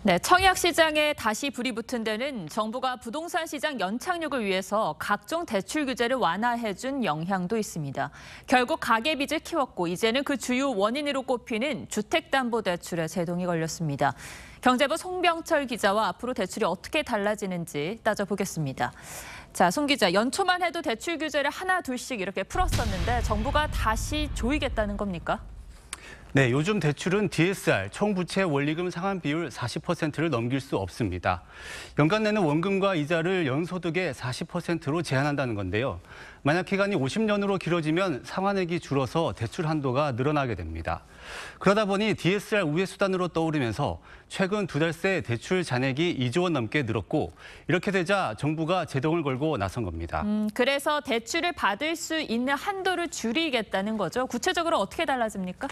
네, 청약 시장에 다시 불이 붙은 데는 정부가 부동산 시장 연착륙을 위해서 각종 대출 규제를 완화해준 영향도 있습니다. 결국 가계빚을 키웠고 이제는 그 주요 원인으로 꼽히는 주택담보대출에 제동이 걸렸습니다. 경제부 송병철 기자와 앞으로 대출이 어떻게 달라지는지 따져보겠습니다. 자, 송 기자, 연초만 해도 대출 규제를 하나 둘씩 이렇게 풀었었는데 정부가 다시 조이겠다는 겁니까? 네, 요즘 대출은 DSR, 총부채 원리금 상환 비율 40%를 넘길 수 없습니다. 연간 내는 원금과 이자를 연소득의 40%로 제한한다는 건데요. 만약 기간이 50년으로 길어지면 상환액이 줄어서 대출 한도가 늘어나게 됩니다. 그러다 보니 DSR 우회 수단으로 떠오르면서 최근 2달 새 대출 잔액이 2조 원 넘게 늘었고 이렇게 되자 정부가 제동을 걸고 나선 겁니다. 그래서 대출을 받을 수 있는 한도를 줄이겠다는 거죠. 구체적으로 어떻게 달라집니까?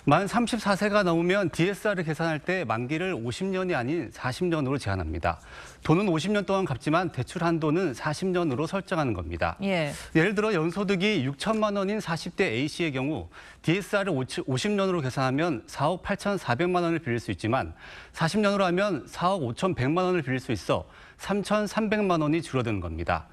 만 34세가 넘으면 DSR을 계산할 때 만기를 50년이 아닌 40년으로 제한합니다. 돈은 50년 동안 갚지만 대출 한도는 40년으로 설정하는 겁니다. 예를 들어 연소득이 6천만 원인 40대 A씨의 경우 DSR을 50년으로 계산하면 4억 8,400만 원을 빌릴 수 있지만 40년으로 하면 4억 5,100만 원을 빌릴 수 있어 3,300만 원이 줄어드는 겁니다.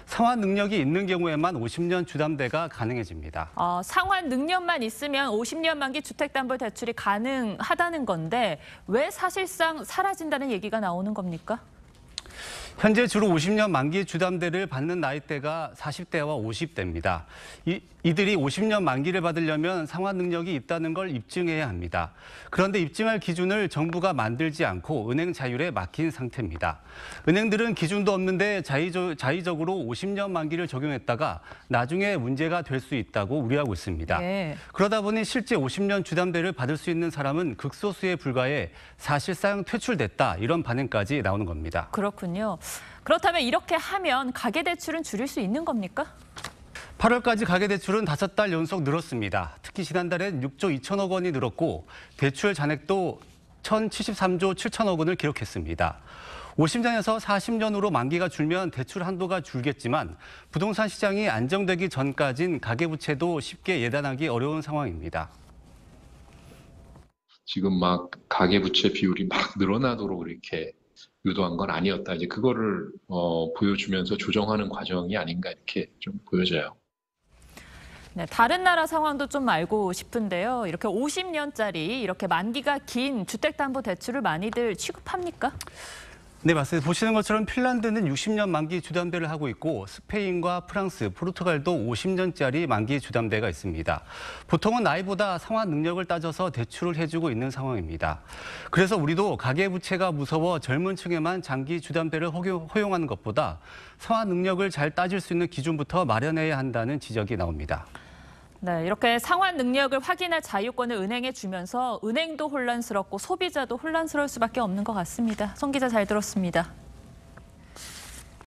상환 능력이 있는 경우에만 50년 주담대가 가능해집니다. 상환 능력만 있으면 50년 만기 주택담보대출이 가능하다는 건데 왜 사실상 사라진다는 얘기가 나오는 겁니까? 현재 주로 50년 만기 주담대를 받는 나이대가 40대와 50대입니다. 이들이 50년 만기를 받으려면 상환 능력이 있다는 걸 입증해야 합니다. 그런데 입증할 기준을 정부가 만들지 않고 은행 자율에 맡긴 상태입니다. 은행들은 기준도 없는데 자의적으로 50년 만기를 적용했다가 나중에 문제가 될 수 있다고 우려하고 있습니다. 그러다 보니 실제 50년 주담대를 받을 수 있는 사람은 극소수에 불과해 사실상 퇴출됐다 이런 반응까지 나오는 겁니다. 그렇군요. 그렇다면 이렇게 하면 가계대출은 줄일 수 있는 겁니까? 8월까지 가계대출은 5달 연속 늘었습니다. 특히 지난달엔 6조 2천억 원이 늘었고 대출 잔액도 1,073조 7천억 원을 기록했습니다. 50년에서 40년으로 만기가 줄면 대출 한도가 줄겠지만 부동산 시장이 안정되기 전까진 가계부채도 쉽게 예단하기 어려운 상황입니다. 지금 막 가계부채 비율이 막 늘어나도록 이렇게 유도한 건 아니었다. 이제 그거를 보여주면서 조정하는 과정이 아닌가 이렇게 좀 보여져요. 네, 다른 나라 상황도 좀 알고 싶은데요. 이렇게 50년짜리 이렇게 만기가 긴 주택담보대출을 많이들 취급합니까? 네, 맞습니다. 보시는 것처럼 핀란드는 60년 만기 주담대를 하고 있고 스페인과 프랑스, 포르투갈도 50년짜리 만기 주담대가 있습니다. 보통은 나이보다 상환 능력을 따져서 대출을 해주고 있는 상황입니다. 그래서 우리도 가계부채가 무서워 젊은 층에만 장기 주담대를 허용하는 것보다 상환 능력을 잘 따질 수 있는 기준부터 마련해야 한다는 지적이 나옵니다. 네, 이렇게 상환 능력을 확인할 자유권을 은행에 주면서 은행도 혼란스럽고 소비자도 혼란스러울 수밖에 없는 것 같습니다. 송 기자 잘 들었습니다.